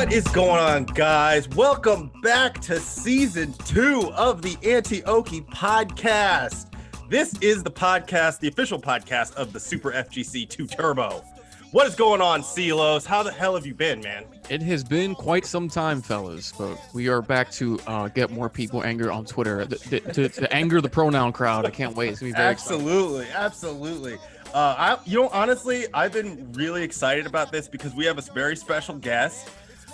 What is going on, guys? Welcome back to season 2 of the Anti-Oki Podcast. This is the podcast, the official podcast of the Super FGC 2 Turbo. What is going on, Ceelows? How the hell have you been, man? It has been quite some time, fellas, but we are back to get more people angry on Twitter, to anger the pronoun crowd. I can't wait. It's gonna be very Absolutely. Honestly, I've been really excited about this because we have a very special guest.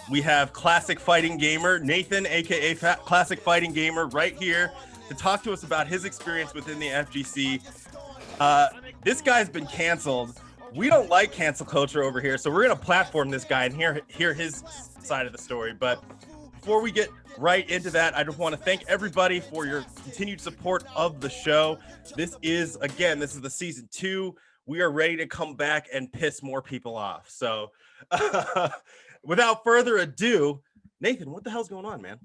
We have ClassicFightingGamer, Nathan, aka ClassicFightingGamer, right here to talk to us about his experience within the FGC. This guy's been canceled. We don't like cancel culture over here, so we're gonna platform this guy and hear his side of the story. But before we get right into that, I just want to thank everybody for your continued support of the show. This is the season 2. We are ready to come back and piss more people off. So without further ado, Nathan, what the hell's going on, man?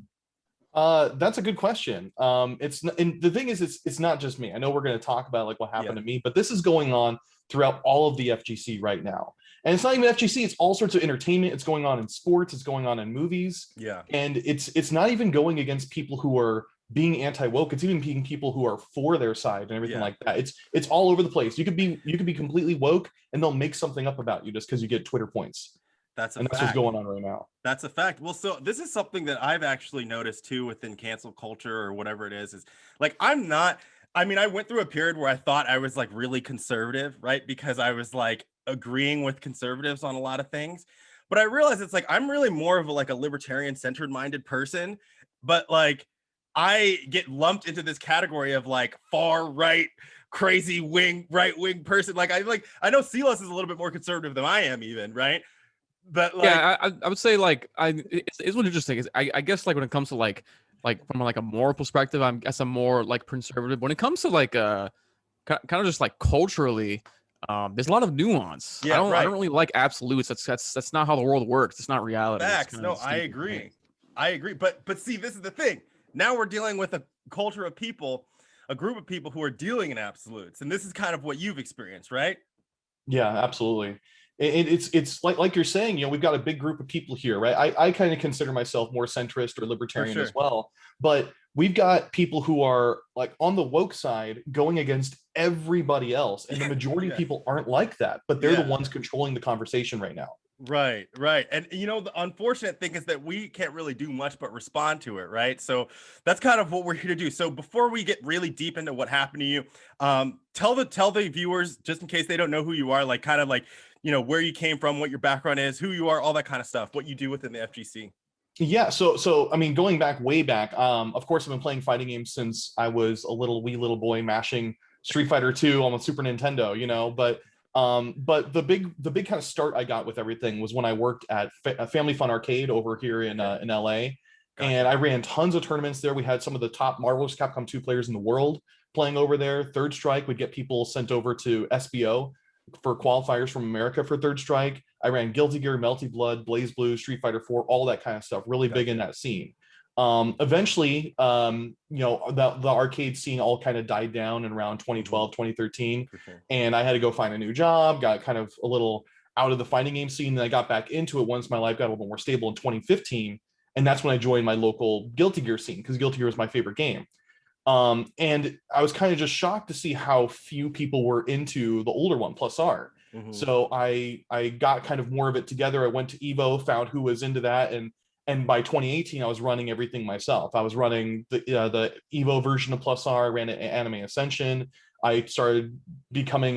That's a good question. And the thing is, it's not just me. I know we're going to talk about like what happened to me, but this is going on throughout all of the FGC right now. And it's not even FGC, it's all sorts of entertainment. It's going on in sports, it's going on in movies. Yeah. And it's not even going against people who are being anti-woke. It's even being people who are for their side and everything like that. It's all over the place. You could be completely woke and they'll make something up about you just because you get Twitter points. That's what's going on right now. That's a fact. Well, so this is something that I've actually noticed too within cancel culture or whatever it is like, I went through a period where I thought I was like really conservative, right? Because I was like agreeing with conservatives on a lot of things. But I realized it's like, I'm really more of a libertarian centered minded person, but like I get lumped into this category of like far right, crazy right wing person. Like I know Ceelows is a little bit more conservative than I am even, right? But like, yeah, I would say like it's what interesting is I guess like when it comes to like from like a moral perspective, I'm more like conservative. When it comes to like kind of just like culturally, there's a lot of nuance. Yeah, I don't really like absolutes. That's not how the world works. It's not reality. Facts. No, I agree. But see, this is the thing. Now we're dealing with a culture of people, a group of people who are dealing in absolutes, and this is kind of what you've experienced, right? Yeah, absolutely. It's like you're saying, we've got a big group of people here, right? I kind of consider myself more centrist or libertarian as well, but we've got people who are like on the woke side going against everybody else, and the majority of people aren't like that, but they're the ones controlling the conversation right now. Right. And the unfortunate thing is that we can't really do much but respond to it, right? So that's kind of what we're here to do. So before we get really deep into what happened to you, tell the viewers, just in case they don't know who you are, like kind of like, where you came from, what your background is, who you are, all that kind of stuff, what you do within the FGC. Yeah, so I mean, going way back, of course, I've been playing fighting games since I was a wee little boy mashing Street Fighter 2 on the Super Nintendo, but the big kind of start I got with everything was when I worked at Family Fun Arcade over here in LA. And I ran tons of tournaments there. We had some of the top Marvel vs. Capcom 2 players in the world playing over there. Third Strike would get people sent over to SBO for qualifiers from America for Third Strike. I ran Guilty Gear, Melty Blood, Blaze Blue, Street Fighter 4, all that kind of stuff. Really big in that scene. Eventually, the arcade scene all kind of died down in around 2012, 2013. And I had to go find a new job, got kind of a little out of the fighting game scene. Then I got back into it once my life got a little more stable in 2015. And that's when I joined my local Guilty Gear scene, because Guilty Gear was my favorite game. And I was kind of just shocked to see how few people were into the older one, Plus R. So I got kind of more of it together. I went to Evo, found who was into that, and by 2018 I was running everything myself. I was running the Evo version of Plus R, I ran Anime Ascension. I started becoming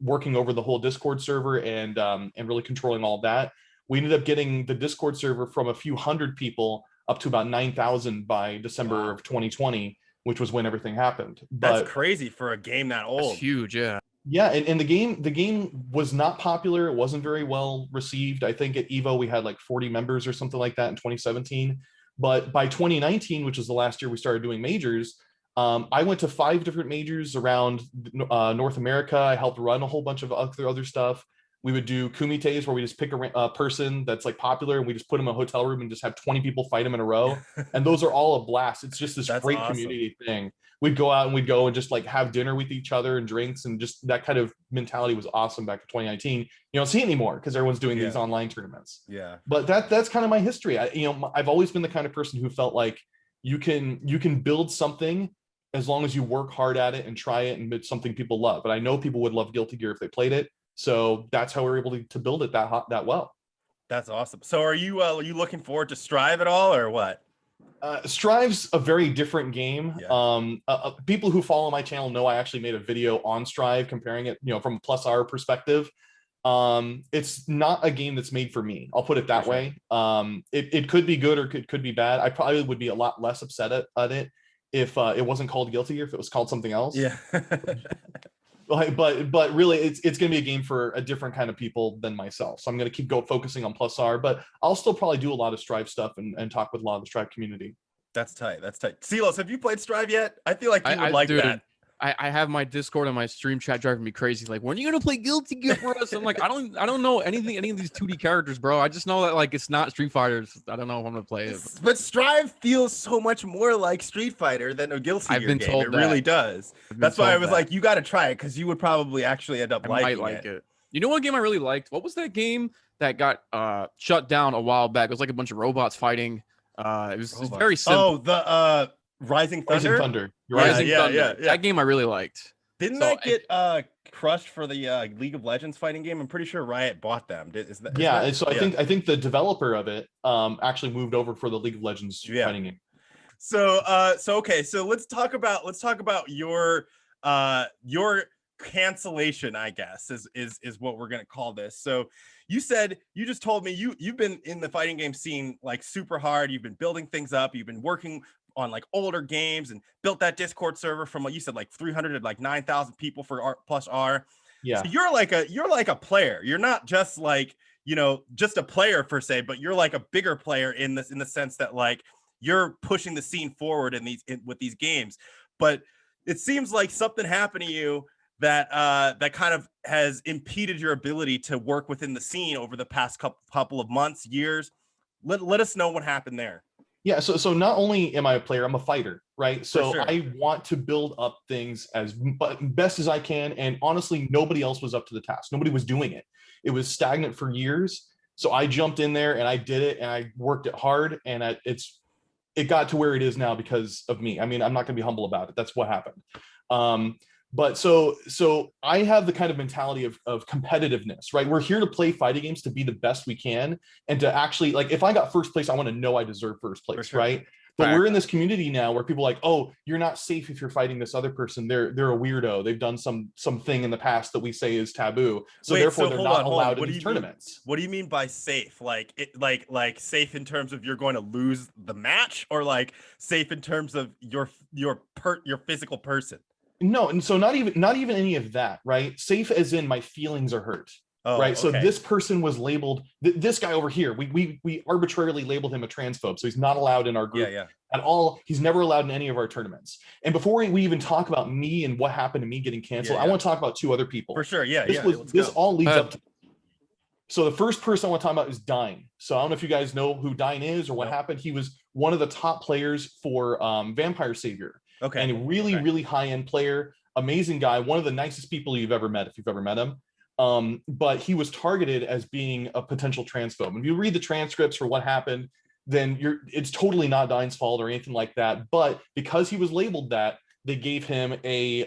working over the whole Discord server and really controlling all that. We ended up getting the Discord server from a few hundred people up to about 9,000 by December of 2020, which was when everything happened. That's crazy for a game that old. That's huge, yeah. Yeah, and the game was not popular. It wasn't very well received. I think at Evo we had like 40 members or something like that in 2017. But by 2019, which is the last year we started doing majors, I went to 5 different majors around North America. I helped run a whole bunch of other stuff. We would do kumites where we just pick a person that's like popular and we just put them in a hotel room and just have 20 people fight them in a row. And those are all a blast. It's just this great community thing. we'd go out and we'd go and just like have dinner with each other and drinks, and just that kind of mentality was awesome back in 2019. You don't see it anymore because everyone's doing these online tournaments. Yeah. But that's kind of my history. I've always been the kind of person who felt like you can build something as long as you work hard at it and try it, and it's something people love. But I know people would love Guilty Gear if they played it. So that's how we're able to build it that well. That's awesome. So are you looking forward to Strive at all, or what? Strive's a very different game. Yeah. People who follow my channel know I actually made a video on Strive comparing it, from a plus R perspective. It's not a game that's made for me. I'll put it that way. It could be good or it could be bad. I probably would be a lot less upset at it if it wasn't called Guilty Gear, if it was called something else. Yeah. but really it's going to be a game for a different kind of people than myself. So I'm going to keep focusing on plus R, but I'll still probably do a lot of Strive stuff and talk with a lot of the Strive community. That's tight. Ceelows, have you played Strive yet? I feel like you would like that. I have my Discord and my stream chat driving me crazy. Like, when are you gonna play Guilty Gear for us? I'm like, I don't know any of these 2D characters, bro. I just know that like it's not Street Fighter. I don't know if I'm gonna play it. But Strive feels so much more like Street Fighter than a Guilty Gear game. It really does. That's why I was like, you got to try it, because you would probably actually end up liking it. You know what game I really liked? What was that game that got shut down a while back? It was like a bunch of robots fighting. It was very simple. Oh, the Rising Thunder. Rising Thunder. That game I really liked. Didn't that get crushed for the League of Legends fighting game? I'm pretty sure Riot bought them. I think the developer of it actually moved over for the League of Legends fighting game. So okay, so let's talk about your cancellation, I guess, is what we're gonna call this. So you just told me you've been in the fighting game scene like super hard. You've been building things up. You've been working on like older games and built that Discord server from, what you said, like 300 to like 9,000 people for R plus R. Yeah. So you're like a player. You're not just like, just a player per se, but you're like a bigger player in the sense that like you're pushing the scene forward with these games. But it seems like something happened to you that kind of has impeded your ability to work within the scene over the past couple of months, years. Let us know what happened there. Yeah, so not only am I a player, I'm a fighter, right? So sure. I want to build up things as best as I can, and honestly, nobody else was up to the task. Nobody was doing it. It was stagnant for years. So I jumped in there and I did it, and I worked it hard, and it got to where it is now because of me. I mean, I'm not going to be humble about it. That's what happened. But so I have the kind of mentality of competitiveness, right? We're here to play fighting games to be the best we can, and to actually, like, if I got first place, I want to know I deserve first place, sure. Right? But we're in this community now where people are like, oh, you're not safe if you're fighting this other person. They're a weirdo. They've done something in the past that we say is taboo. So therefore they're not allowed in these tournaments. What do you mean by safe? Like safe in terms of you're going to lose the match, or like safe in terms of your physical person? No, and so not even any of that, right? Safe as in my feelings are hurt. Oh, right. So this person was labeled, this guy over here, we arbitrarily labeled him a transphobe. So he's not allowed in our group at all. He's never allowed in any of our tournaments. And before we even talk about me and what happened to me getting canceled, I want to talk about two other people. For sure. This all leads up to. So the first person I want to talk about is Dine. So I don't know if you guys know who Dine is or what happened. He was one of the top players for Vampire Savior. Okay. And a really high-end player, amazing guy, one of the nicest people you've ever met, if you've ever met him. But he was targeted as being a potential transphobe. And if you read the transcripts for what happened, then it's totally not Dine's fault or anything like that. But because he was labeled that, they gave him a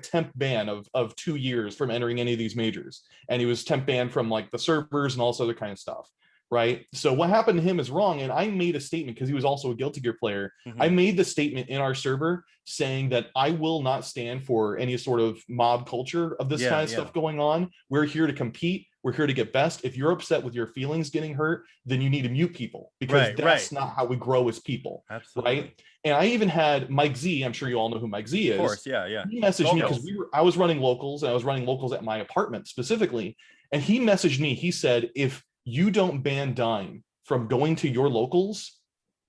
temp ban of 2 years from entering any of these majors. And he was temp banned from like the servers and all this other kind of stuff. Right. So what happened to him is wrong. And I made a statement because he was also a Guilty Gear player. Mm-hmm. I made the statement in our server saying that I will not stand for any sort of mob culture of this kind of stuff going on. We're here to compete. We're here to get best. If you're upset with your feelings getting hurt, then you need to mute people, because that's not how we grow as people. Absolutely. Right. And I even had Mike Z. I'm sure you all know who Mike Z is. Of course. Yeah. He messaged me because I was running locals, and I was running locals at my apartment specifically. And he messaged me. He said, if you don't ban Dime from going to your locals,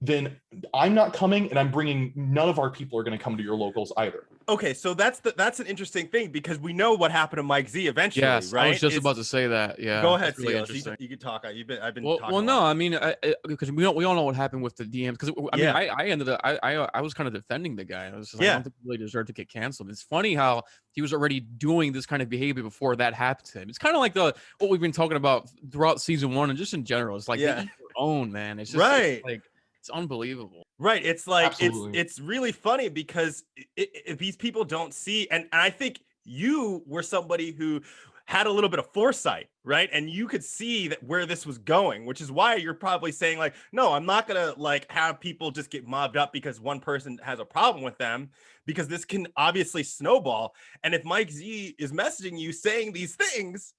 then I'm not coming, and I'm bringing, none of our people are going to come to your locals either. Okay, so that's an interesting thing because we know what happened to Mike Z eventually, Yes, right? I was just about to say that. Yeah, Go ahead, that's really Ceelows. interesting. You can talk. I've been Well, talking. well, a no, lot. I mean, because we all know what happened with the DMs. Because I mean, I ended up, I was kind of defending the guy. I was just like, I don't think he really deserved to get canceled. It's funny how he was already doing this kind of behavior before that happened to him. It's kind of like what we've been talking about throughout season 1 and just in general. It's like they eat their own, man. It's just it's like it's unbelievable. Right. It's like Absolutely. it's really funny because these people don't see, and I think you were somebody who had a little bit of foresight, right? And you could see that where this was going, which is why you're probably saying like, no, I'm not gonna like have people just get mobbed up because one person has a problem with them, because this can obviously snowball. And if Mike Z is messaging you saying these things,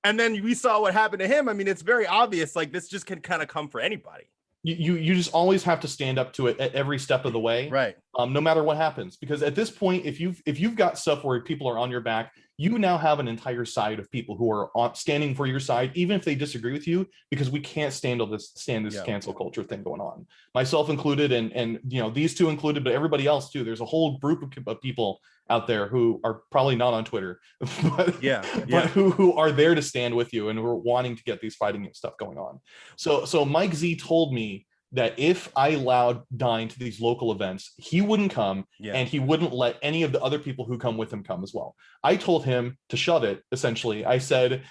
and then we saw what happened to him, I mean, it's very obvious. Like this just can kind of come for anybody. You just always have to stand up to it at every step of the way, right? No matter what happens, because at this point, if you've got stuff where people are on your back, you now have an entire side of people who are standing for your side, even if they disagree with you, because we can't stand this cancel culture thing going on, myself included, and you know, these two included, but everybody else too. There's a whole group of people out there who are probably not on Twitter, but who are there to stand with you and who are wanting to get these fighting game stuff going on. So Mike Z told me that if I allowed Dine to these local events, he wouldn't come, and he wouldn't let any of the other people who come with him come as well. I told him to shove it, essentially. I said,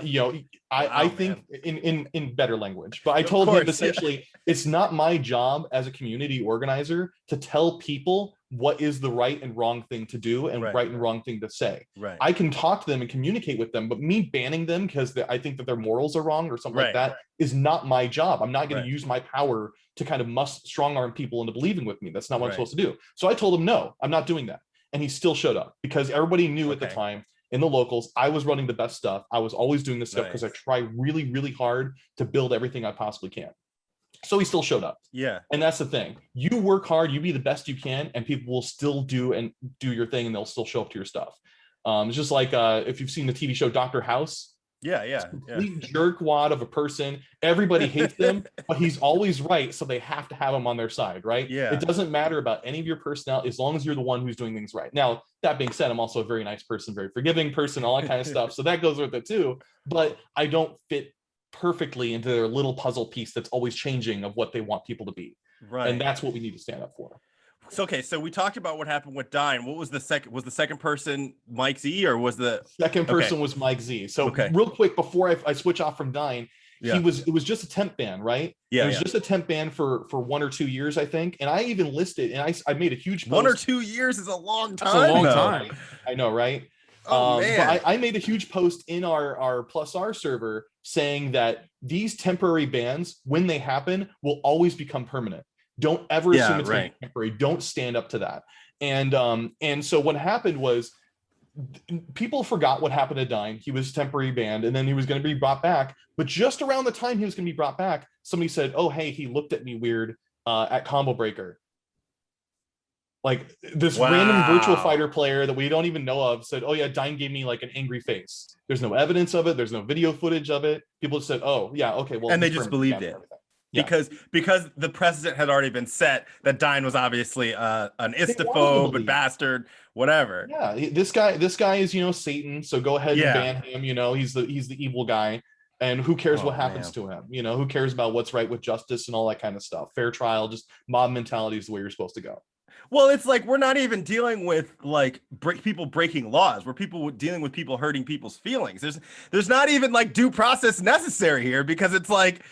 you know, I think in better language, but I told him essentially, it's not my job as a community organizer to tell people what is the right and wrong thing to do and right and wrong thing to say. Right. I can talk to them and communicate with them, but me banning them because I think that their morals are wrong or something like that is not my job. I'm not going to use my power to kind of strong arm people into believing with me. That's not what I'm supposed to do. So I told him, no, I'm not doing that. And he still showed up because everybody knew at the time in the locals, I was running the best stuff. I was always doing this stuff because I try really, really hard to build everything I possibly can. So he still showed up. Yeah. And that's the thing. You work hard, you be the best you can, and people will still do your thing, and they'll still show up to your stuff. It's just like if you've seen the TV show Dr. House. Complete jerkwad of a person. Everybody hates him, but he's always right, so they have to have him on their side, right? Yeah. It doesn't matter about any of your personality as long as you're the one who's doing things right. Now, that being said, I'm also a very nice person, very forgiving person, all that kind of stuff. So that goes with it too. But I don't fit perfectly into their little puzzle piece that's always changing of what they want people to be. Right. And that's what we need to stand up for. So, okay, so we talked about what happened with Dine. What was the second? Was the second person Mike Z, or was the second person was Mike Z? So real quick before I switch off from Dine, it was just a temp ban, right? It was just a temp ban for 1 or 2 years, I think. And I even listed, and I made a huge post. 1 or 2 years is a long time. That's a long time. I know, right? Oh man! But I made a huge post in our Plus R server saying that these temporary bans, when they happen, will always become permanent. Don't ever assume it's temporary. Don't stand up to that. And so what happened was people forgot what happened to Dine. He was temporary banned, and then he was going to be brought back. But just around the time he was going to be brought back, somebody said, "Oh, hey, he looked at me weird at Combo Breaker." Like this random virtual fighter player that we don't even know of said, "Oh yeah, Dine gave me like an angry face." There's no evidence of it. There's no video footage of it. People just said, "Oh yeah, okay, well," and they just believed it. Because the precedent had already been set that Dine was obviously an istophobe and bastard, whatever. Yeah, this guy is, you know, Satan, so go ahead and ban him. You know, he's the evil guy, and who cares what happens to him? You know, who cares about what's right with justice and all that kind of stuff? Fair trial, just mob mentality is the way you're supposed to go. Well, it's like we're not even dealing with like people breaking laws. We're dealing with people hurting people's feelings. There's not even like due process necessary here, because it's like,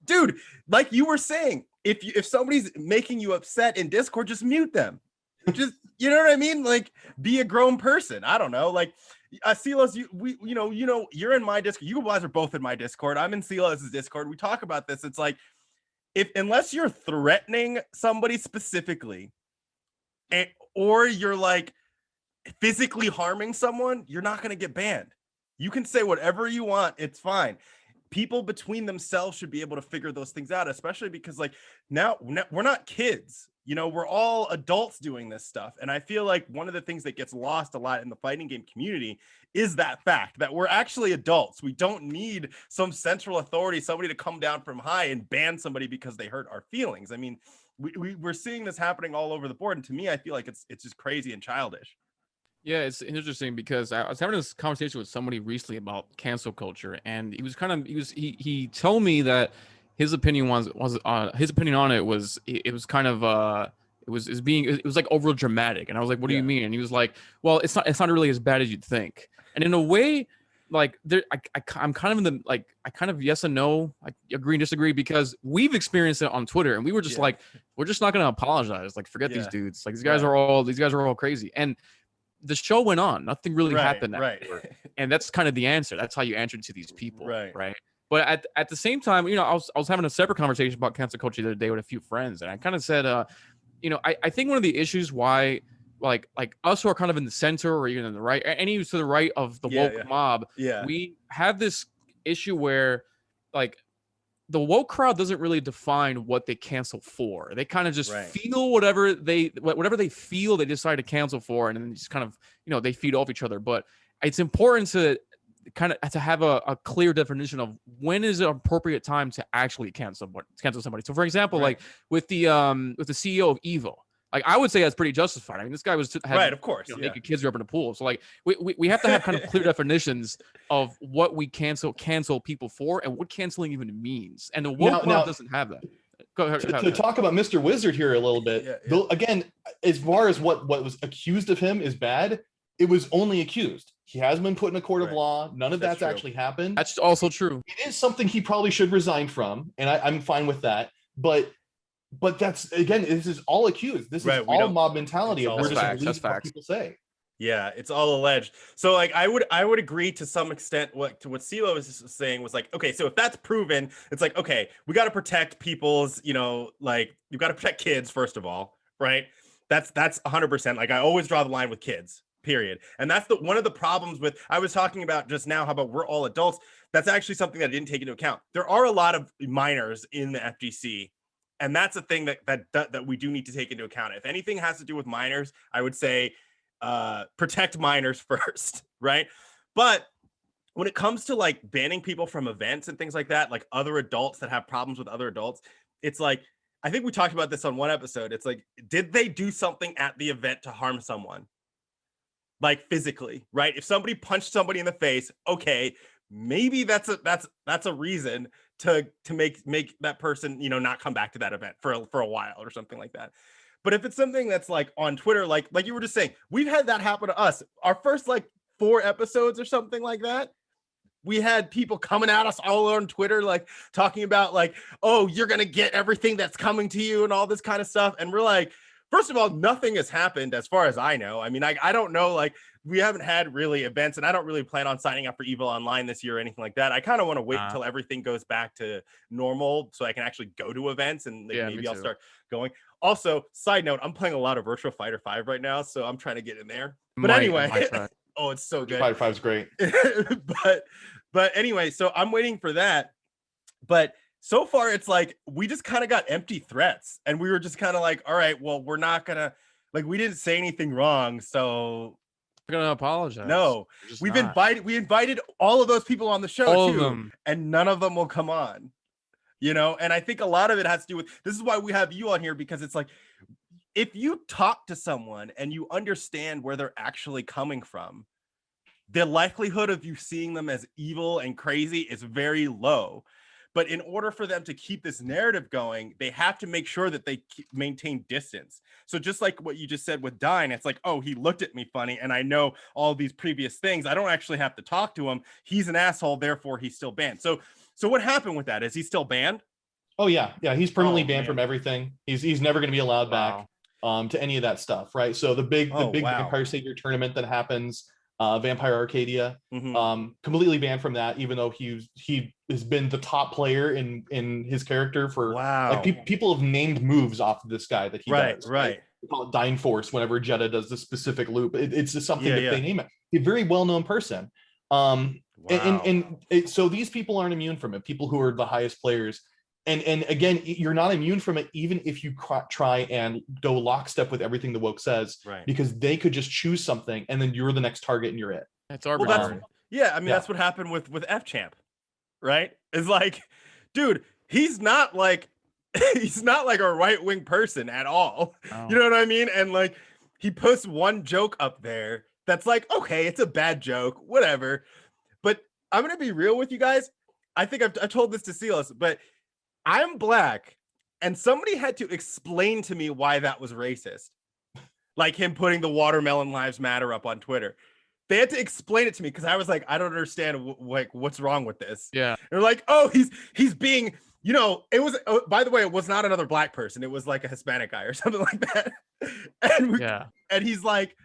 dude, like you were saying, if somebody's making you upset in Discord, just mute them. Just, you know what I mean? Like, be a grown person. I don't know. Like, Ceelows, you know, you're in my Discord. You guys are both in my Discord. I'm in Ceelows' Discord. We talk about this. It's like, unless you're threatening somebody specifically, or you're like physically harming someone, you're not going to get banned. You can say whatever you want. It's fine. People between themselves should be able to figure those things out, especially because like now we're not kids, you know, we're all adults doing this stuff. And I feel like one of the things that gets lost a lot in the fighting game community is that fact that we're actually adults. We don't need some central authority, somebody to come down from high and ban somebody because they hurt our feelings. I mean, we're seeing this happening all over the board, and to me, I feel like it's just crazy and childish. Yeah, it's interesting because I was having this conversation with somebody recently about cancel culture, and he told me that his opinion on it was like over dramatic, and I was like, what do you mean? And he was like, well, it's not really as bad as you'd think. And in a way, like I'm kind of in the like I kind of yes and no, I agree and disagree, because we've experienced it on Twitter, and we were just like, we're just not gonna apologize, like forget these dudes, like these guys are all crazy. And the show went on, nothing really happened afterward. And that's kind of the answer. That's how you answer to these people, right? But at the same time, you know, I was having a separate conversation about cancel culture the other day with a few friends, and I kind of said, you know, I think one of the issues why like us who are kind of in the center or even in the right, any to the right of the woke mob, we have this issue where like the woke crowd doesn't really define what they cancel for. They kind of just feel whatever they feel they decide to cancel for, and then just kind of, you know, they feed off each other. But it's important to kind of to have a clear definition of when is an appropriate time to actually cancel somebody. So for example, like with the CEO of Evil, like I would say that's pretty justified. I mean, this guy was of course, you know, naked kids grew up in a pool. So like we have to have kind of clear definitions of what we cancel people for and what canceling even means. And the woke world doesn't have that. Go ahead. To talk about Mr. Wizard here a little bit, though, again, as far as what was accused of him is bad, it was only accused. He hasn't been put in a court of law. None of that's actually happened. That's also true. It is something he probably should resign from, and I'm fine with that. But that's, again, this is all accused. This is all mob mentality. We're just believing what people say. Yeah, it's all alleged. So like I would agree to some extent what Ceelows was saying was like, okay, so if that's proven, it's like, okay, we got to protect people's, you know, like you've got to protect kids first of all, right? That's 100%. Like I always draw the line with kids, period. And that's one of the problems with, I was talking about just now, how about we're all adults? That's actually something that I didn't take into account. There are a lot of minors in the FGC. And that's a thing that we do need to take into account. If anything has to do with minors, I would say protect minors first, right? But when it comes to like banning people from events and things like that, like other adults that have problems with other adults, it's like, I think we talked about this on one episode. It's like, did they do something at the event to harm someone? Like physically, right? If somebody punched somebody in the face, okay, maybe that's a reason to make that person, you know, not come back to that event for a while or something like that. But if it's something that's like on Twitter, like you were just saying, we've had that happen to us. Our first like 4 episodes or something like that, we had people coming at us all on Twitter, like talking about like, oh, you're gonna get everything that's coming to you and all this kind of stuff. And we're like, first of all, nothing has happened as far as I know. I mean, I don't know, like we haven't had really events, and I don't really plan on signing up for Evil Online this year or anything like that. I kind of want to wait until everything goes back to normal so I can actually go to events, and like, maybe I'll start going. Also, side note, I'm playing a lot of Virtua Fighter 5 right now, so I'm trying to get in there. But anyway, oh, it's so good. Fighter 5 is great. but anyway, so I'm waiting for that. But so far, it's like we just kind of got empty threats, and we were just kind of like, all right, well, we're not gonna, like, we didn't say anything wrong, so we're gonna apologize. No, we invited all of those people on the show too, and none of them will come on. You know, and I think a lot of it has to do with, this is why we have you on here, because it's like, if you talk to someone and you understand where they're actually coming from, the likelihood of you seeing them as evil and crazy is very low. But in order for them to keep this narrative going, they have to make sure that they maintain distance. So just like what you just said with Dine, it's like, oh, he looked at me funny, and I know all these previous things. I don't actually have to talk to him. He's an asshole, therefore he's still banned. So what happened with that? Is he still banned? Oh yeah, he's permanently banned from everything. He's never going to be allowed back to any of that stuff, right? So the big Vampire Savior tournament that happens, Vampire Arcadia, completely banned from that, even though he has been the top player in his character for like people have named moves off of this guy that he does. Right. They call it Dine Force whenever Jetta does the specific loop. It's just something that they name it. He's a very well-known person. So these people aren't immune from it. People who are the highest players. And again, you're not immune from it, even if you try and go lockstep with everything the woke says, because they could just choose something and then you're the next target and you're it. That's arbitrary. That's what happened with F Champ, right? It's like, dude, he's not like he's not like a right-wing person at all. Oh. You know what I mean? And like he puts one joke up there that's like, okay, it's a bad joke, whatever. But I'm gonna be real with you guys. I think I've told this to Ceelows, but I'm black, and somebody had to explain to me why that was racist. Like him putting the watermelon lives matter up on Twitter. They had to explain it to me because I was like, I don't understand like what's wrong with this. Yeah. They're like, oh, he's being, you know, it was, by the way, it was not another black person. It was like a Hispanic guy or something like that. And he's like,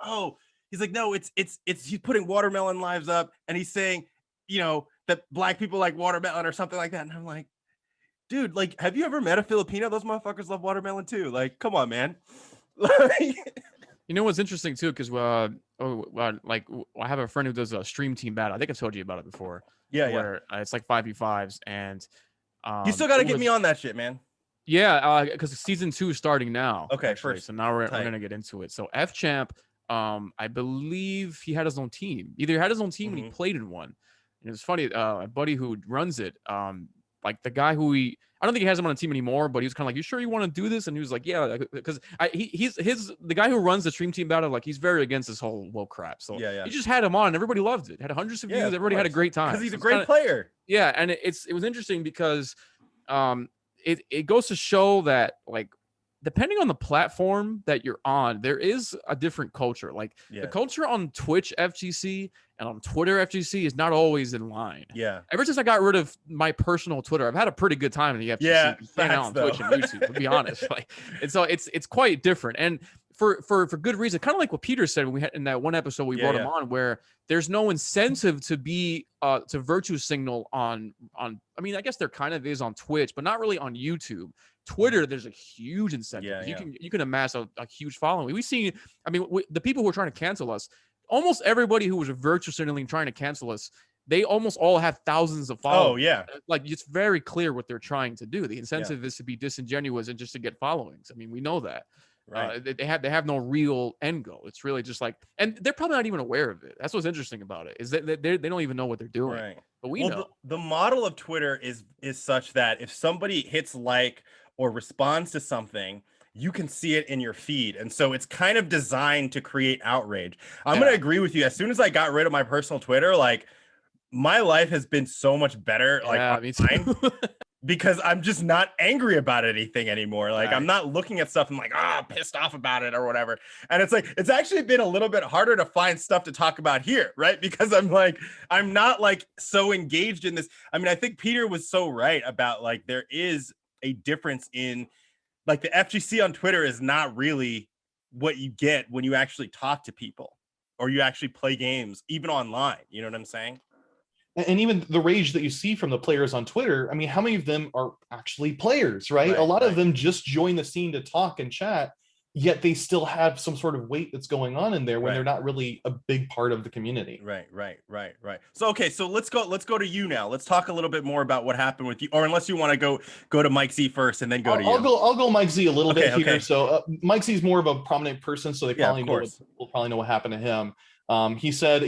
oh, he's like, no, it's he's putting watermelon lives up and he's saying, you know, that black people like watermelon or something like that. And I'm like, dude, like, have you ever met a Filipino? Those motherfuckers love watermelon too. Like, come on, man. You know what's interesting too, because like I have a friend who does a stream team battle. I think I've told you about it before. Yeah. It's like 5v5s, and you still got to get me on that shit, man. Yeah, because season 2 is starting now. Okay, actually. first. So now we're gonna get into it. So F Champ, I believe he had his own team. Either he had his own team when he played in one. And it's funny, a buddy who runs it, like the guy who I don't think he has him on a team anymore, but he was kind of like, you sure you want to do this? And he was like, yeah, because he's the guy who runs the stream team battle, like he's very against this whole woke crap. So he just had him on, and everybody loved it. Had hundreds of views, everybody had a great time. Because he's a great player. Yeah, and it was interesting because it goes to show that like depending on the platform that you're on, there is a different culture. Like the culture on Twitch FGC and on Twitter FGC is not always in line. Yeah. Ever since I got rid of my personal Twitter, I've had a pretty good time in the FGC. Yeah, Staying out on Twitch and YouTube, to be honest. Like, and so it's quite different. And for good reason, kind of like what Peter said when we had in that one episode we brought him on, where there's no incentive to be to virtue signal on I mean, I guess there kind of is on Twitch, but not really on YouTube. Twitter, there's a huge incentive. You can amass a huge following. We've seen, I mean, the people who are trying to cancel us, almost everybody who was virtue signaling trying to cancel us, they almost all have thousands of followers. Oh yeah, like it's very clear what they're trying to do. The incentive is to be disingenuous and just to get followings. I mean, we know that. Right. They have no real end goal. It's really just like, and they're probably not even aware of it. That's what's interesting about it, is that they don't even know what they're doing. Right. But we know the model of Twitter is such that if somebody hits like or responds to something, you can see it in your feed. And so it's kind of designed to create outrage. I'm going to agree with you. As soon as I got rid of my personal Twitter, like my life has been so much better. Like me too. Because I'm just not angry about anything anymore. Like I'm not looking at stuff and like, pissed off about it or whatever. And it's like, it's actually been a little bit harder to find stuff to talk about here, right? Because I'm not like so engaged in this. I mean, I think Peter was so right about like, there is a difference in like the FGC on Twitter is not really what you get when you actually talk to people or you actually play games, even online. You know what I'm saying? And even the rage that you see from the players on Twitter, I mean, how many of them are actually players, right? A lot of them just join the scene to talk and chat, yet they still have some sort of weight that's going on in there when they're not really a big part of the community. Right. So, okay, so let's go to you now. Let's talk a little bit more about what happened with you, or unless you want to go to Mike Z first and then go to you. I'll go Mike Z a little bit here. Okay. So Mike Z is more of a prominent person, so they probably will probably know what happened to him. He said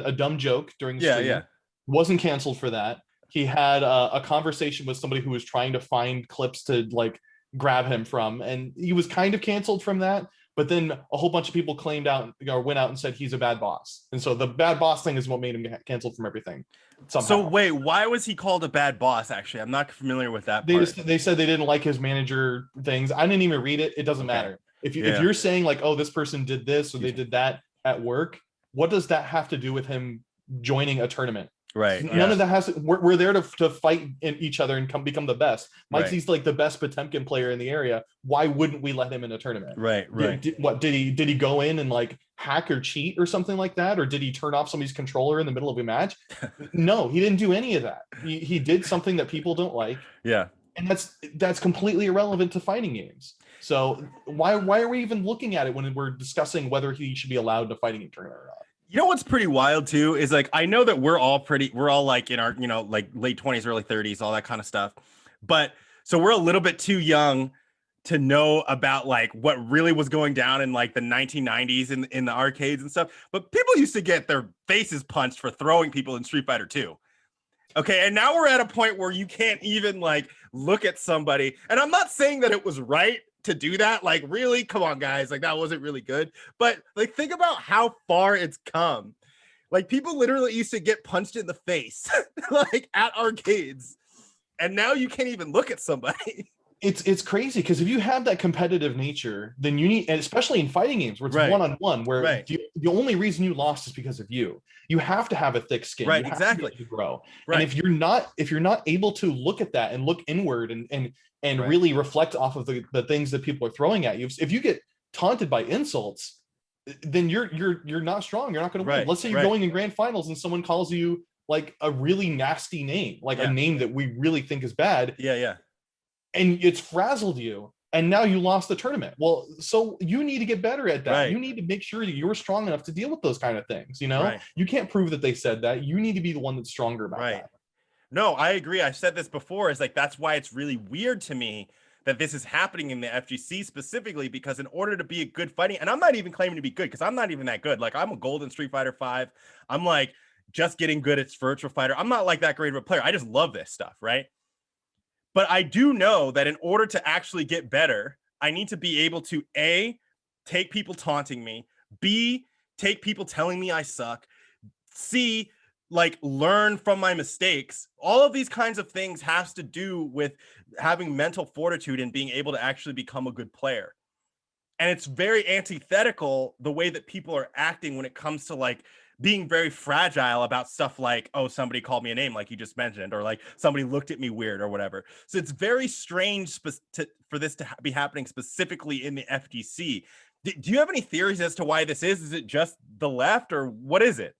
a dumb joke during the stream. Wasn't canceled for that. He had a conversation with somebody who was trying to find clips to like grab him from, and he was kind of canceled from that. But then a whole bunch of people went out and said he's a bad boss, and so the bad boss thing is what made him get canceled from everything. Somehow. So wait, why was he called a bad boss? Actually, I'm not familiar with that. They said they didn't like his manager things. I didn't even read it. It doesn't matter if you're saying like, oh, this person did this or they did that at work. What does that have to do with him joining a tournament? Right. None of that has to, we're there to fight in each other and become the best. Mike Z's like the best Potemkin player in the area. Why wouldn't we let him in a tournament? Right. Did he go in and like hack or cheat or something like that? Or did he turn off somebody's controller in the middle of a match? No, he didn't do any of that. He did something that people don't like. Yeah. And that's completely irrelevant to fighting games. So why are we even looking at it when we're discussing whether he should be allowed to fighting game tournament or not? You know what's pretty wild too is like, I know that we're all like in our, like late 20s, early 30s, all that kind of stuff. But so we're a little bit too young to know about like what really was going down in like the 1990s in the arcades and stuff. But people used to get their faces punched for throwing people in Street Fighter 2. Okay, and now we're at a point where you can't even like look at somebody. And I'm not saying that it was right to do that. Like, really, come on, guys. Like, that wasn't really good. But like, think about how far it's come. Like, people literally used to get punched in the face, like at arcades, and now you can't even look at somebody. It's crazy because if you have that competitive nature, then you need, and especially in fighting games where it's one-on-one, where the only reason you lost is because of you. You have to have a thick skin. Right, you have exactly. to grow. Right. And if you're not able to look at that and look inward and really reflect off of the things that people are throwing at you, if you get taunted by insults, then you're not strong. You're not going to win. Let's say you're going in grand finals and someone calls you like a really nasty name, like a name that we really think is bad. Yeah. And it's frazzled you, and now you lost the tournament. Well, so you need to get better at that. Right. You need to make sure that you're strong enough to deal with those kind of things. You know, you can't prove that they said that. You need to be the one that's stronger about that. No, I agree. I've said this before. It's like, that's why it's really weird to me that this is happening in the FGC specifically, because in order to be a good fighting, and I'm not even claiming to be good because I'm not even that good. Like, I'm a golden Street Fighter 5. I'm like just getting good at Virtua Fighter. I'm not like that great of a player. I just love this stuff, right? But I do know that in order to actually get better, I need to be able to A, take people taunting me, B, take people telling me I suck, C, like learn from my mistakes. All of these kinds of things has to do with having mental fortitude and being able to actually become a good player. And it's very antithetical the way that people are acting when it comes to like being very fragile about stuff like, oh, somebody called me a name like you just mentioned, or like somebody looked at me weird or whatever. So it's very strange for this to be happening specifically in the FGC. Do you have any theories as to why this is? Is it just the left, or what is it?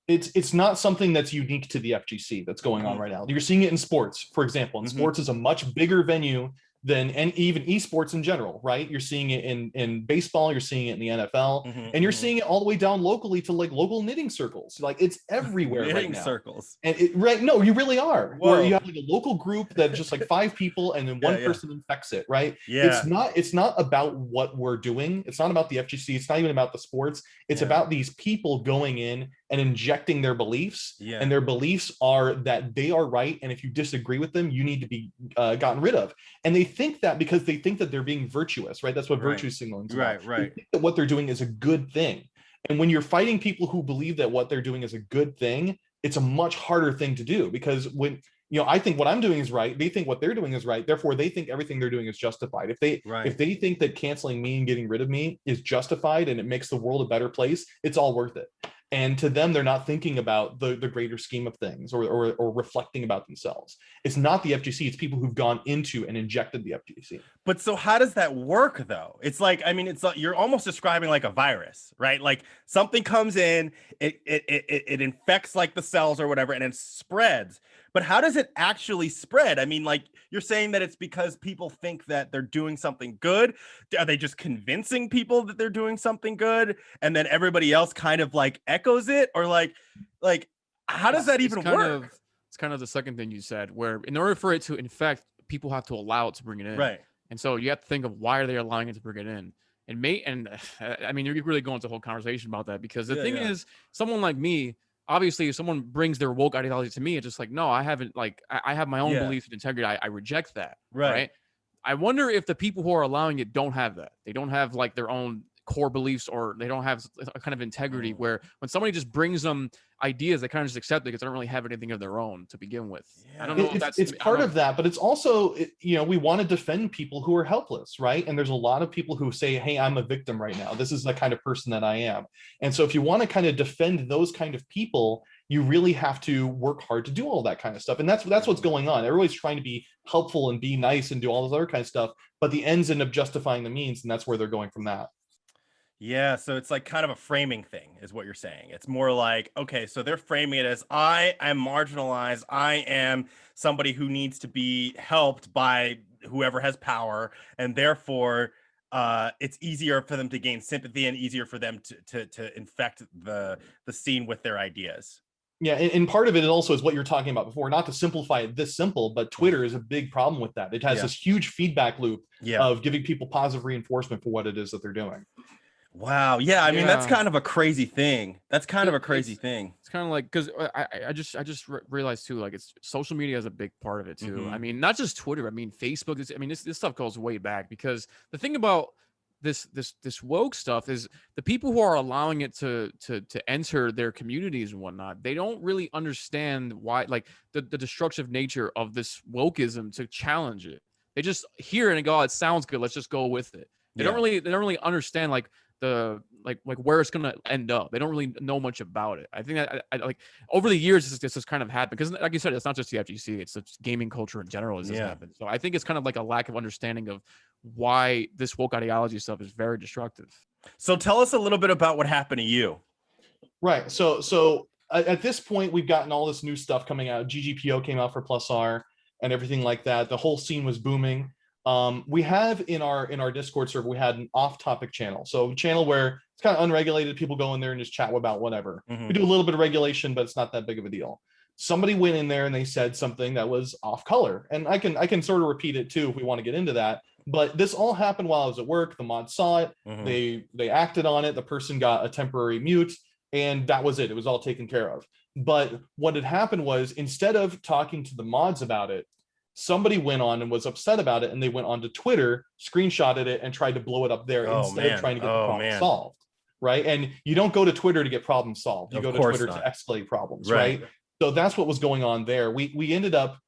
It's not something that's unique to the FGC that's going on right now. You're seeing it in sports, for example. And sports is a much bigger venue than, and even esports in general, right? You're seeing it in baseball, you're seeing it in the NFL, and you're seeing it all the way down locally to like local knitting circles. Like, it's everywhere right now. Circles. And no, you really are. Whoa. Where you have like a local group that just like 5 people, and then one person infects it, right? Yeah. It's not about what we're doing. It's not about the FGC. It's not even about the sports. It's about these people going in and injecting their beliefs, and their beliefs are that they are right, and if you disagree with them, you need to be gotten rid of. And they think that because they think that they're being virtuous, right? That's what virtue signaling is about. They think that what they're doing is a good thing. And when you're fighting people who believe that what they're doing is a good thing, it's a much harder thing to do, because when I think what I'm doing is right, they think what they're doing is right, therefore they think everything they're doing is justified. If they think that canceling me and getting rid of me is justified and it makes the world a better place, it's all worth it. And to them, they're not thinking about the greater scheme of things or reflecting about themselves. It's not the FGC. It's people who've gone into and injected the FGC. But so how does that work, though? It's like, I mean, it's like you're almost describing like a virus, right? Like something comes in, it infects like the cells or whatever, and it spreads. But how does it actually spread? I mean, like, you're saying that it's because people think that they're doing something good. Are they just convincing people that they're doing something good, and then everybody else kind of like echoes it? Or like how does that even work? It's kind of the second thing you said, where in order for it to infect, people have to allow it to bring it in. Right. And so you have to think of, why are they allowing it to bring it in? And I mean, you're really going into a whole conversation about that, because the thing is, someone like me, obviously, if someone brings their woke ideology to me, it's just like, no, I haven't, like, I have my own beliefs and integrity. I reject that. Right. I wonder if the people who are allowing it don't have that. They don't have like their own core beliefs, or they don't have a kind of integrity where when somebody just brings them ideas, they kind of just accept it because they don't really have anything of their own to begin with. I don't know if that's part of that, but it's also, we want to defend people who are helpless, right? And there's a lot of people who say, hey, I'm a victim right now. This is the kind of person that I am. And so if you want to kind of defend those kind of people, you really have to work hard to do all that kind of stuff. And that's what's going on. Everybody's trying to be helpful and be nice and do all this other kind of stuff, but the ends end up justifying the means, and that's where they're going from that. Yeah, so it's like kind of a framing thing is what you're saying. It's more like, okay, so they're framing it as, I am marginalized. I am somebody who needs to be helped by whoever has power, and therefore it's easier for them to gain sympathy and easier for them to infect the scene with their ideas. Yeah, and part of it also is what you're talking about before, not to simplify it this simple, but Twitter is a big problem with that. It has this huge feedback loop of giving people positive reinforcement for what it is that they're doing. Wow. Yeah. I mean, that's Yeah. kind of a crazy thing. That's kind of a crazy It's thing. it's kind of like because I just realized too, like it's social media is a big part of it too. I Mhm. mean, not just Twitter. I mean, Facebook is. I mean, this stuff goes way back because the thing about this woke stuff is the people who are allowing it to enter their communities and whatnot. They don't really understand why, like the destructive nature of this wokeism to challenge it. They just hear it and go, oh, it sounds good. Let's just go with it. Yeah. They don't really understand like the like where it's gonna end up. They don't really know much about it. I think that I like over the years this has kind of happened because, like you said, it's not just the FGC; it's the gaming culture in general. Has happened. So I think it's kind of like a lack of understanding of why this woke ideology stuff is very destructive. So tell us a little bit about what happened to you. Right. So at this point, we've gotten all this new stuff coming out. GGPO came out for Plus R and everything like that. The whole scene was booming. We have in our Discord server, we had an off-topic channel. So a channel where it's kind of unregulated. People go in there and just chat about whatever. Mhm. We do a little bit of regulation, but it's not that big of a deal. Somebody went in there and they said something that was off color. And I can sort of repeat it too if we want to get into that. But this all happened while I was at work. The mod saw it. Mhm. They acted on it. The person got a temporary mute, and that was it. It was all taken care of. But what had happened was, instead of talking to the mods about it, somebody went on and was upset about it, and they went onto Twitter, screenshotted it, and tried to blow it up there instead of trying to get the problem solved. Right. And you don't go to Twitter to get problems solved. You go to Twitter to escalate problems. Right. So that's what was going on there. We ended up,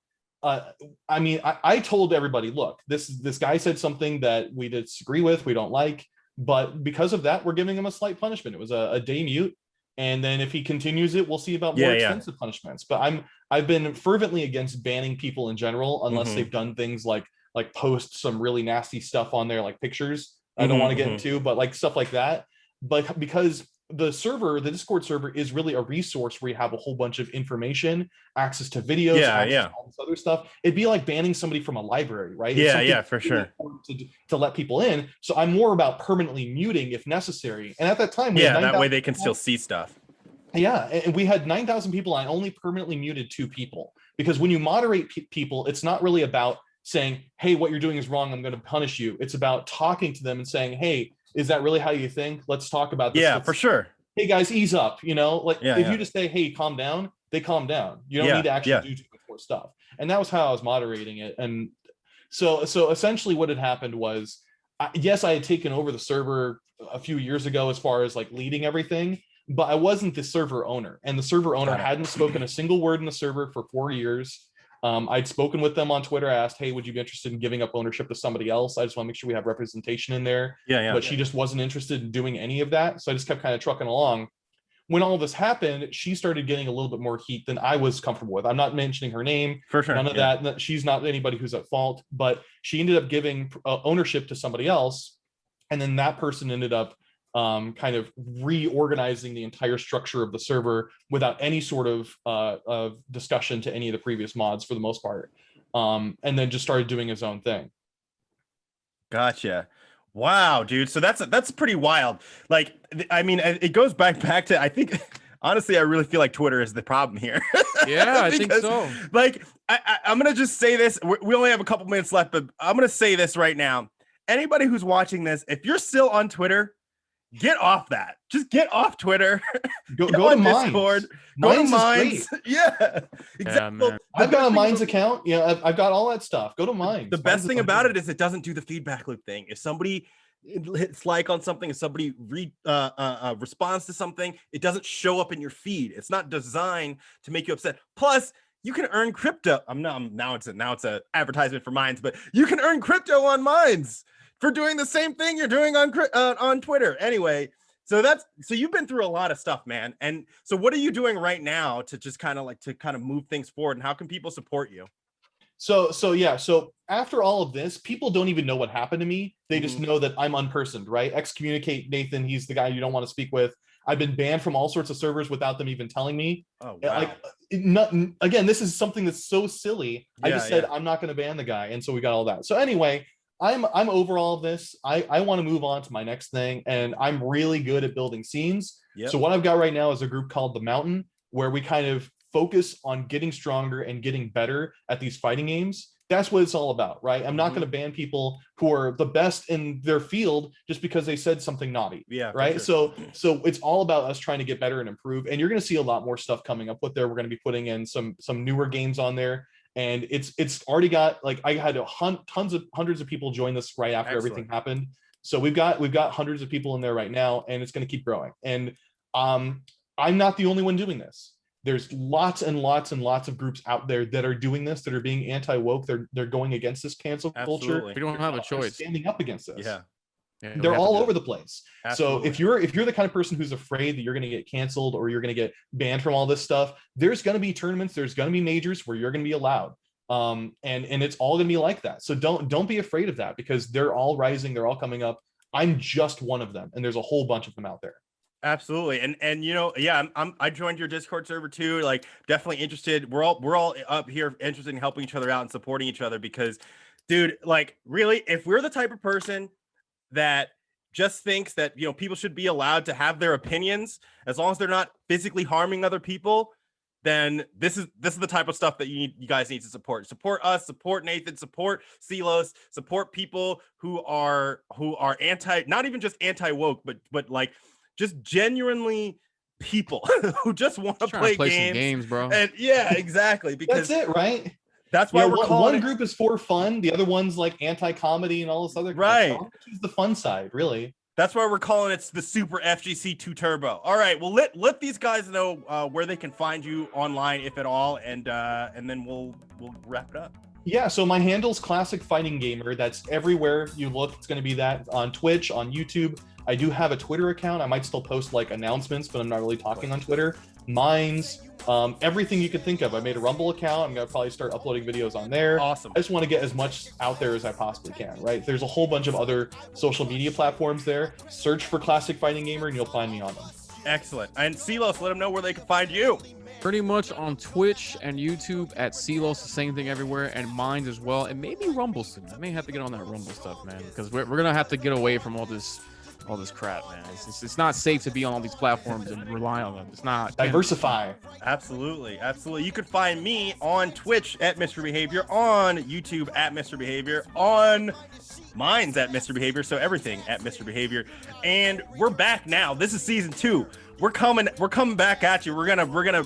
I mean, I told everybody, look, this guy said something that we disagree with, we don't like, but because of that, we're giving him a slight punishment. It was a day mute. And then if he continues it, we'll see about more extensive punishments. But I've been fervently against banning people in general, unless they've done things like post some really nasty stuff on there, like pictures. I don't want to get into, but like stuff like that. But because the Discord server is really a resource where you have a whole bunch of information, access to videos, to all this other stuff. It'd be like banning somebody from a library, right? Yeah, for sure. To let people in. So I'm more about permanently muting if necessary. And at that time, that way they can still see stuff. Yeah, and we had 9,000 people. I only permanently muted 2 people because when you moderate people, it's not really about saying, "Hey, what you're doing is wrong. I'm going to punish you." It's about talking to them and saying, "Hey, is that really how you think? Let's talk about this." Yeah, for sure. Hey guys, ease up. You know, like if you just say, "Hey, calm down," they calm down. You don't need to actually do too much more stuff. And that was how I was moderating it. And so essentially, what had happened was, yes, I had taken over the server a few years ago as far as like leading everything, but I wasn't the server owner, and the server owner hadn't spoken a single word in the server for 4 years. I'd spoken with them on Twitter. I asked, "Hey, would you be interested in giving up ownership to somebody else? I just want to make sure we have representation in there." But she just wasn't interested in doing any of that. So I just kept kind of trucking along. When all of this happened, she started getting a little bit more heat than I was comfortable with. I'm not mentioning her name. For sure. None of that. She's not anybody who's at fault, but she ended up giving ownership to somebody else. And then that person ended up kind of reorganizing the entire structure of the server without any sort of discussion to any of the previous mods for the most part, and then just started doing his own thing. Gotcha. Wow, dude. So that's pretty wild. Like, I mean, it goes back to, I think, honestly, I really feel like Twitter is the problem here. Yeah, I think so. Like, I'm going to just say this. We only have a couple minutes left, but I'm going to say this right now. Anybody who's watching this, if you're still on Twitter, get off that. Just get off Twitter. Go to Discord. Go to Minds. Yeah, exactly. Yeah, I've got a Minds account. Yeah, I've got all that stuff. Go to Minds. The best thing about it is it doesn't do the feedback loop thing. If somebody hits like on something, if somebody responds to something, it doesn't show up in your feed. It's not designed to make you upset. Plus, you can earn crypto. Now it's a advertisement for Minds, but you can earn crypto on Minds for doing the same thing you're doing on Twitter. Anyway, so you've been through a lot of stuff, man. And so what are you doing right now to just kind of move things forward, and how can people support you? So after all of this, people don't even know what happened to me. They just know that I'm unpersoned, right? Excommunicate Nathan. He's the guy you don't want to speak with. I've been banned from all sorts of servers without them even telling me. Oh, wow. Again, this is something that's so silly. I just said, I'm not going to ban the guy. And so we got all that. So anyway, I'm over all of this. I want to move on to my next thing, and I'm really good at building scenes. Yep. So what I've got right now is a group called The Mountain, where we kind of focus on getting stronger and getting better at these fighting games. That's what it's all about, right? I'm not going to ban people who are the best in their field just because they said something naughty. Yeah. Right. Sure. So it's all about us trying to get better and improve. And you're going to see a lot more stuff coming up with there. We're going to be putting in some newer games on there. And it's already got, like, I had hundreds of people join this right after everything happened. So we've got hundreds of people in there right now, and it's going to keep growing. And I'm not the only one doing this. There's lots and lots and lots of groups out there that are doing this, that are being anti-woke. They're going against this cancel culture. We don't have a choice. Standing up against this. Yeah. They're all over the place. Absolutely. So if you're the kind of person who's afraid that you're going to get canceled or you're going to get banned from all this stuff, there's going to be tournaments, there's going to be majors where you're going to be allowed. And it's all going to be like that. So don't be afraid of that, because they're all rising, they're all coming up. I'm just one of them, and there's a whole bunch of them out there. Absolutely. And you know, yeah, I joined your Discord server too. Like, definitely interested. We're all up here interested in helping each other out and supporting each other, because, dude, like, really, if we're the type of person that just thinks that, you know, people should be allowed to have their opinions as long as they're not physically harming other people, then this is the type of stuff that you guys need to support. Support us, support Nathan, support Ceelows, support people who are not even just anti-woke, but like just genuinely people who just want to play games, bro. And yeah, exactly. Because that's it, right? That's why we're calling one group is for fun, the other one's like anti-comedy and all this other right. stuff. Choose the fun side, really. That's why we're calling it the Super FGC 2 Turbo. All right, well, let these guys know where they can find you online, if at all, and then we'll wrap it up. Yeah, so my handle's ClassicFightingGamer. That's everywhere you look. It's going to be that on Twitch, on YouTube. I do have a Twitter account. I might still post like announcements, but I'm not really talking on Twitter. Mine's everything you could think of. I made a Rumble account. I'm going to probably start uploading videos on there. Awesome. I just want to get as much out there as I possibly can, right? There's a whole bunch of other social media platforms there. Search for Classic Fighting Gamer and you'll find me on them. Excellent. And Ceelows, let them know where they can find you. Pretty much on Twitch and YouTube at Ceelows, the same thing everywhere, and mine as well, and maybe Rumble soon. I may have to get on that Rumble stuff, man, because we're gonna have to get away from all this crap, man. It's not safe to be on all these platforms and rely on them. It's not. Diversify. Absolutely. You can find me on Twitch at MisterBehavior, on YouTube at MisterBehavior, on mine's at MisterBehavior, so everything at MisterBehavior. And we're back now. This is season 2. We're coming back at you. We're gonna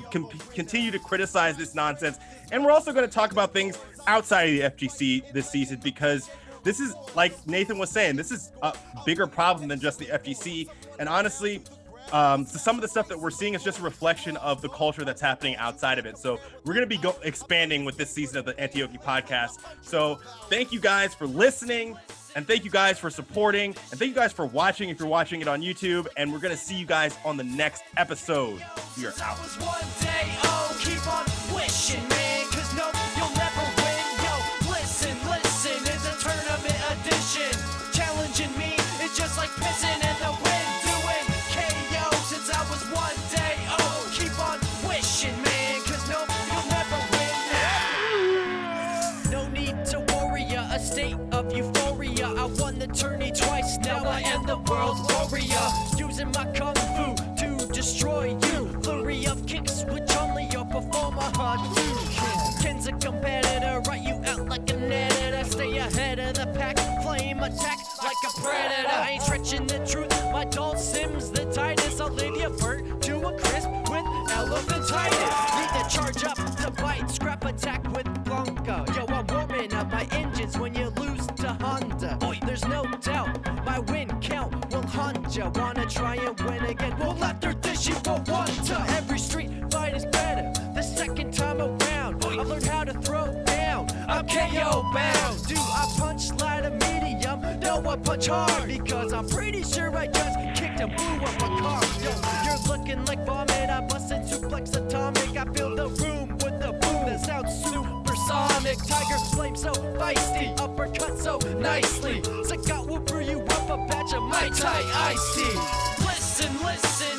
continue to criticize this nonsense, and we're also gonna talk about things outside of the FGC this season, because this is, like Nathan was saying, this is a bigger problem than just the FGC. And honestly, so some of the stuff that we're seeing is just a reflection of the culture that's happening outside of it. So we're going to be expanding with this season of the Anti-Oki Podcast. So thank you guys for listening, and thank you guys for supporting, and thank you guys for watching if you're watching it on YouTube. And we're going to see you guys on the next episode. We are out. Keep on wishing, man, 'cause no, you'll never win. Yo, listen, it's a tournament edition. Challenging me, it's just like pissing in the wind. Doing KO since I was 1 day. Oh, keep on wishing, man, 'cause no, you'll never win. No need to worry, a state of euphoria. I won the tourney twice, now I am the world's warrior. Using my kung fu to destroy you. Flurry of kicks, which only your performer hard to. Ken's a competitor, write you out like an editor. Stay ahead of the pack, flame attack like a predator. I ain't stretching the truth, my dull Sims the tightest. I'll leave you burnt to a crisp with elephantitis. Need to charge up to bite, scrap attack with Blanca. Yo, I'm warming up my engines when you lose to Honda. There's no doubt my win count will haunt ya. Wanna try and win again? Well, after this you won't want to. Every street fight is better the second time around. I've learned how to throw down, I'm KO bound. Do I punch light or medium? No, I punch hard, because I'm pretty sure I just kicked and blew up a car. Yo, you're looking like vomit, I busted suplex atomic. I fill the room with the boom that sounds supersonic. Tiger flame so feisty, uppercut so nicely. Sagat will brew you up a batch of Mai Tai iced tea. Listen,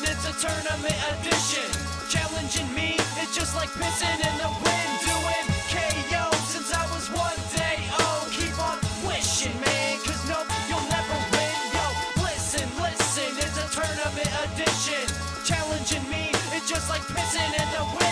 it's a tournament edition. Challenging me, it's just like pissing in the wind. Doing KO since I was 1 day. Oh, keep on wishing, man, 'cause no, you'll never win. Yo, listen, it's a tournament edition. Challenging me, it's just like pissing in the wind.